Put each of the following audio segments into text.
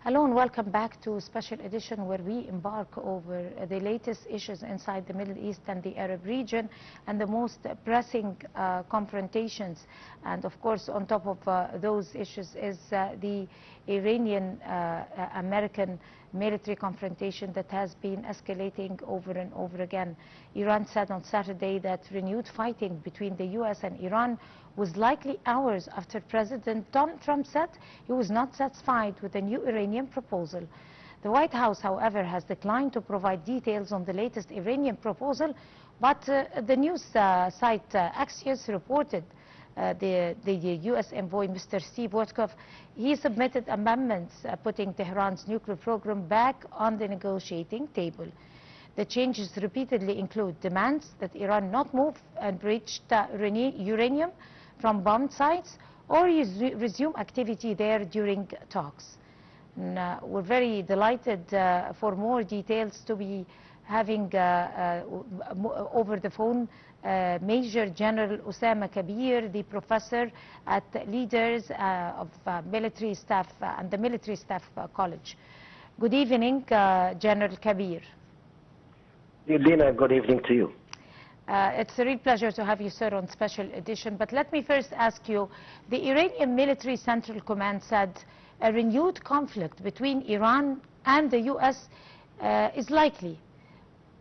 Hello and welcome back to Special Edition, where we embark over the latest issues inside the Middle East and the Arab region and the most pressing confrontations. And of course, on top of those issues is the Iranian-American military confrontation that has been escalating over and over again. Iran said on Saturday that renewed fighting between the U.S. and Iran was likely hours after President Donald Trump said he was not satisfied with the new Iranian proposal. The White House, however, has declined to provide details on the latest Iranian proposal, but the news site Axios reported the U.S. envoy, Mr. Steve Witkoff, he submitted amendments putting Tehran's nuclear program back on the negotiating table. The changes repeatedly include demands that Iran not move enriched uranium from bombed sites or resume activity there during talks. And, we're very delighted for more details to be having over the phone Major General Osama Kabir, the professor at Leaders of Military Staff and the Military Staff College. Good evening, General Kabir. Dina, good evening to you. It's a real pleasure to have you, sir, on Special Edition. But let me first ask you, the Iranian Military Central Command said a renewed conflict between Iran and the U.S. Is likely.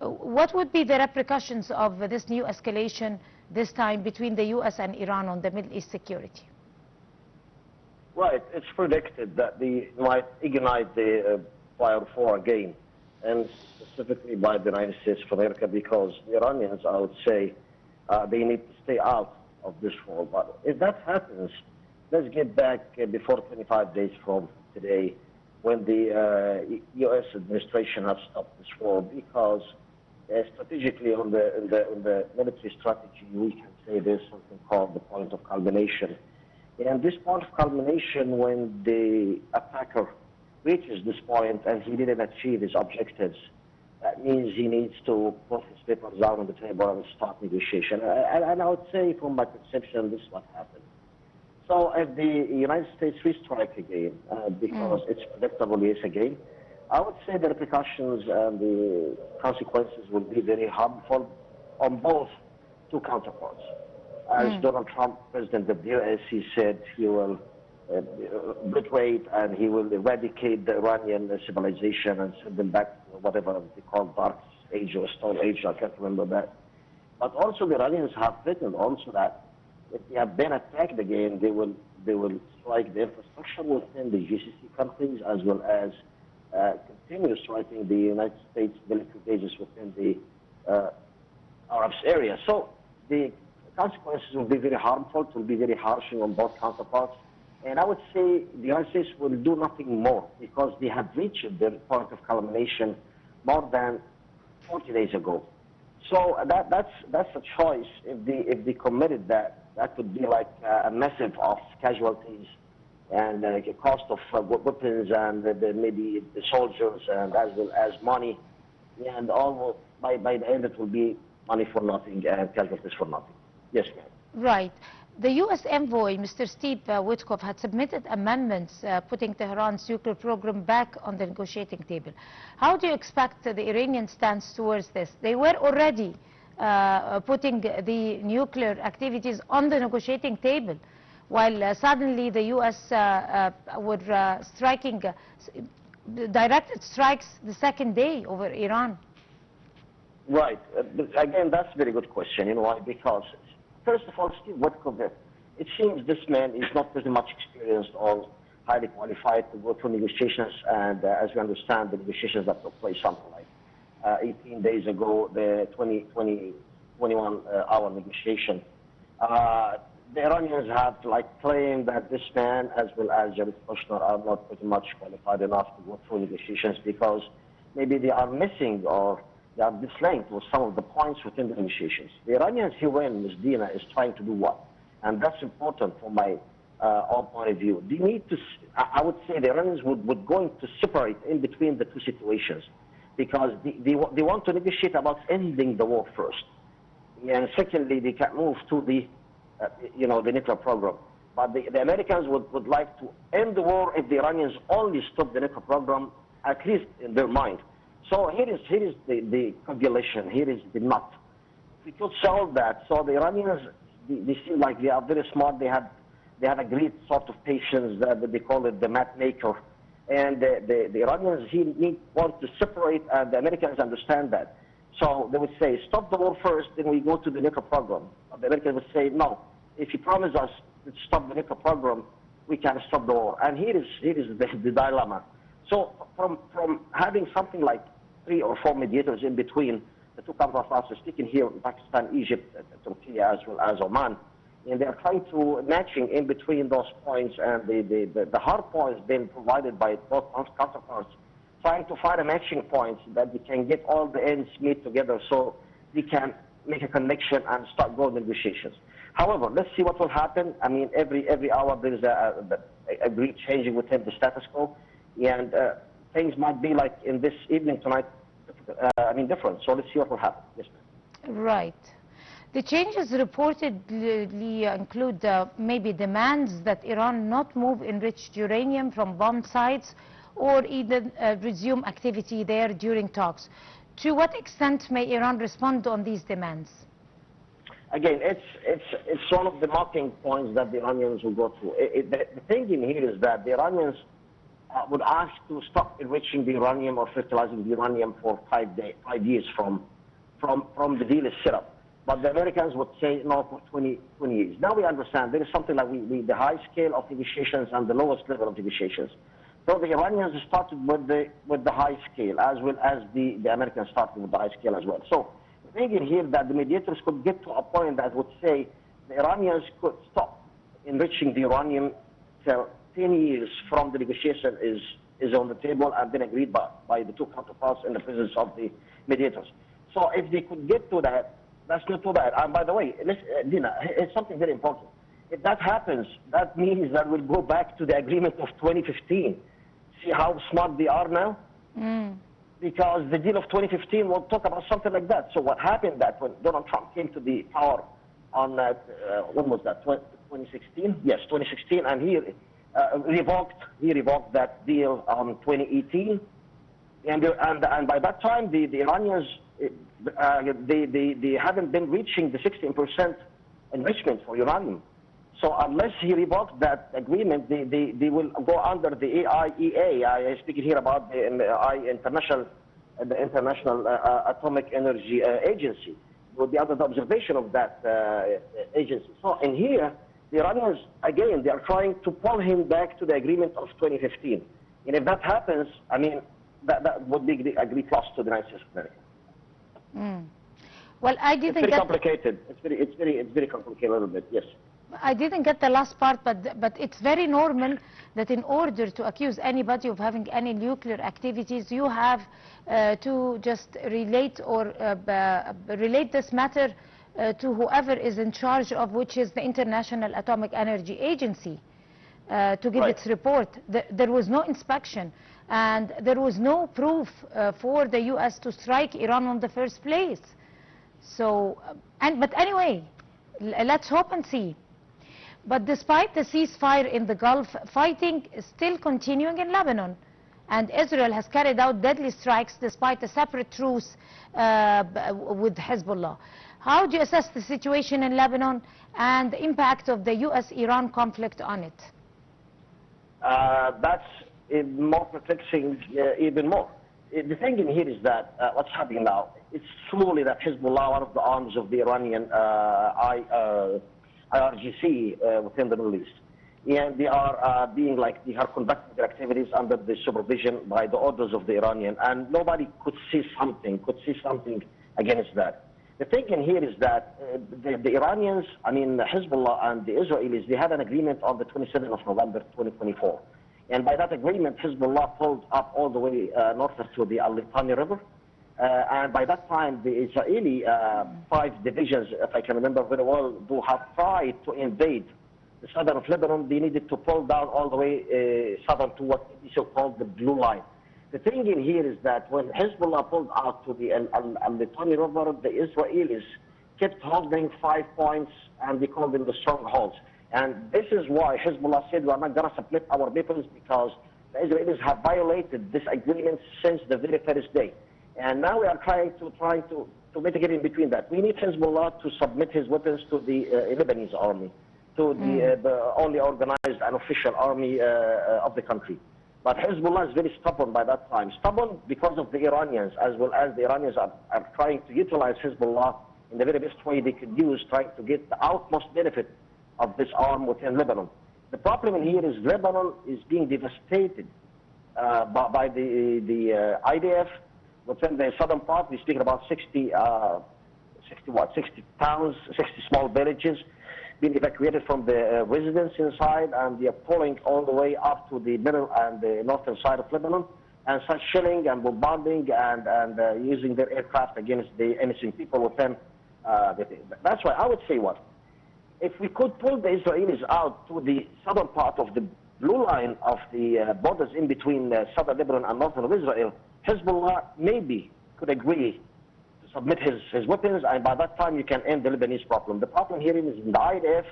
What would be the repercussions of this new escalation, this time between the U.S. and Iran on the Middle East security? Right, it's predicted that they might ignite the fire of war again, and specifically by the United States of America, because the Iranians, I would say, they need to stay out of this war. But if that happens, let's get back before 25 days from today, when the U.S. administration has stopped this war, because strategically on the military strategy, we can say there's something called the point of culmination. And this point of culmination, when the attacker reaches this point and he didn't achieve his objectives, that means he needs to put his papers down on the table and start negotiation. And I would say, from my perception, this is what happened. So if the United States restrike again, because it's predictable, yes, again, I would say the repercussions and the consequences will be very harmful on both two counterparts. As Donald Trump, President of the U.S., he said he will obliterate and he will eradicate the Iranian civilization and send them back to whatever they call dark age or stone age, I can't remember that. But also the Iranians have threatened also that if they have been attacked again, they will strike the infrastructure within the GCC countries, as well as continue striking the United States military bases within the Arab area. So the consequences will be very harmful, it will be very harsh on both counterparts. And I would say the United States will do nothing more, because they have reached their point of culmination more than 40 days ago. So that's a choice. If they committed that would be like a massive of casualties and a cost of weapons and maybe the soldiers, and as well as money. And all by the end it will be money for nothing and casualties for nothing. Yes, ma'am. Right. The U.S. envoy, Mr. Steve Witkoff, had submitted amendments putting Tehran's nuclear program back on the negotiating table. How do you expect the Iranian stance towards this? They were already putting the nuclear activities on the negotiating table, while suddenly the U.S. were striking directed strikes the second day over Iran. Right. Again, that's a very good question. You know why? Because first of all, Steve Witkoff, it seems this man is not pretty much experienced or highly qualified to go through negotiations. And as we understand, the negotiations that took place something like 18 days ago, the 21-hour negotiation, the Iranians have claimed that this man, as well as Jared Kushner, are not pretty much qualified enough to go through negotiations, because maybe they are missing or they are dislinked with some of the points within the negotiations. The Iranians herein, Ms. Dina, is trying to do what? And that's important from my own point of view. They need to, I would say the Iranians would going to separate in between the two situations, because they want to negotiate about ending the war first. And secondly, they can move to the, the nuclear program. But the Americans would like to end the war if the Iranians only stop the nuclear program, at least in their mind. So here is the calculation, here is the nut. If we could solve that, so the Iranians, they seem like they are very smart, they have a great sort of patience, that they call it the map maker. And the Iranians want to separate, and the Americans understand that. So they would say, stop the war first, then we go to the nuclear program. But the Americans would say, no, if you promise us to stop the nuclear program, we can stop the war. And here is the dilemma. So from having something like 3 or 4 mediators in between the two counterparties, speaking here in Pakistan, Egypt, Turkey, as well as Oman, and they're trying to matching in between those points and the hard points being provided by both counterparts, trying to find a matching point that they can get all the ends meet together so they can make a connection and start going negotiations. However, let's see what will happen. I mean, every hour there is a great changing within the status quo, and things might be like in this evening tonight, different. So let's see what will happen. Yes, ma'am. Right. The changes reportedly include maybe demands that Iran not move enriched uranium from bomb sites or even resume activity there during talks. To what extent may Iran respond on these demands? Again, it's one of the marking points that the Iranians will go through. The thing in here is that the Iranians would ask to stop enriching the uranium or fertilizing the uranium for 5 years from the deal is set up. But the Americans would say no for 20 years. Now we understand there is something like the high scale of negotiations and the lowest level of negotiations. So the Iranians started with the high scale, as well as the Americans started with the high scale as well. So the thing in here that the mediators could get to a point that would say the Iranians could stop enriching the uranium till 10 years from the negotiation is on the table and been agreed by the two counterparts in the presence of the mediators. So if they could get to that, that's not too bad. And by the way, Dina, it's something very important. If that happens, that means that we'll go back to the agreement of 2015. See how smart they are now? Because the deal of 2015 will talk about something like that. So what happened that when Donald Trump came to the power on, when was that, 2016? Yes, 2016, and he revoked that deal on 2018. And by that time, the Iranians, they haven't been reaching the 16% enrichment for uranium. So unless he revoked that agreement, they will go under the AIEA. I am speaking here about the International Atomic Energy Agency. Will be under the observation of that agency. So in here, the Iranians, again, they are trying to pull him back to the agreement of 2015. And if that happens, I mean, that would be a great loss to the United States of America. Well, I didn't get... It's very complicated. It's very complicated a little bit, yes. I didn't get the last part, but it's very normal that in order to accuse anybody of having any nuclear activities, you have to just relate this matter to whoever is in charge of, which is the International Atomic Energy Agency, to give its report. There was no inspection, and there was no proof for the U.S. to strike Iran in the first place. So, but anyway, let's hope and see. But despite the ceasefire in the Gulf, fighting is still continuing in Lebanon. And Israel has carried out deadly strikes despite a separate truce with Hezbollah. How do you assess the situation in Lebanon and the impact of the U.S.-Iran conflict on it? That's more perplexing even more. The thing in here is that what's happening now, it's truly that Hezbollah, one of the arms of the Iranian IRGC within the Middle East. And they are they are conducting their activities under the supervision by the orders of the Iranian, and nobody could see something against that. The thing in here is that the Iranians, I mean Hezbollah and the Israelis, they had an agreement on the 27th of November 2024. And by that agreement, Hezbollah pulled up all the way north to the Al-Litani River. And by that time, the Israeli 5 divisions, if I can remember very well, do have tried to invade the southern of Lebanon. They needed to pull down all the way southern to what is so-called the Blue Line. The thing in here is that when Hezbollah pulled out to the Al-Litani River, the Israelis kept holding 5 points, and they called them the strongholds. And this is why Hezbollah said we're not going to split our weapons, because the Israelis have violated this agreement since the very first day. And now we are trying to mitigate in between that. We need Hezbollah to submit his weapons to the Lebanese army, to the only organized and official army of the country. But Hezbollah is very stubborn by that time. Stubborn because of the Iranians, as well as the Iranians are trying to utilize Hezbollah in the very best way they could use, trying to get the utmost benefit of this arm within Lebanon. The problem here is Lebanon is being devastated by the IDF. Within the southern part, we're speaking about 60 towns, 60 small villages being evacuated from the residents inside, and they are pulling all the way up to the middle and the northern side of Lebanon, and such shelling and bombarding and using their aircraft against the innocent people within. That's why I would say what? If we could pull the Israelis out to the southern part of the blue line of the borders in between southern Lebanon and northern Israel, Hezbollah maybe could agree to submit his weapons, and by that time you can end the Lebanese problem. The problem here is the IDF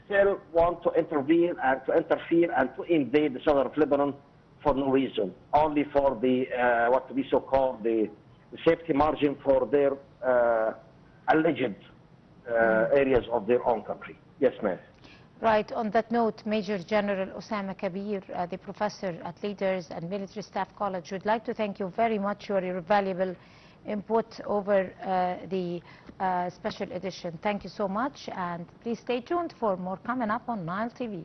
still want to intervene and to interfere and to invade the southern of Lebanon for no reason, only for the what to be so-called the safety margin for their alleged areas of their own country. Yes, ma'am. Right. On that note, Major General Osama Kabir, the professor at Leaders and Military Staff College, would like to thank you very much for your valuable input over the special edition. Thank you so much, and please stay tuned for more coming up on Nile TV.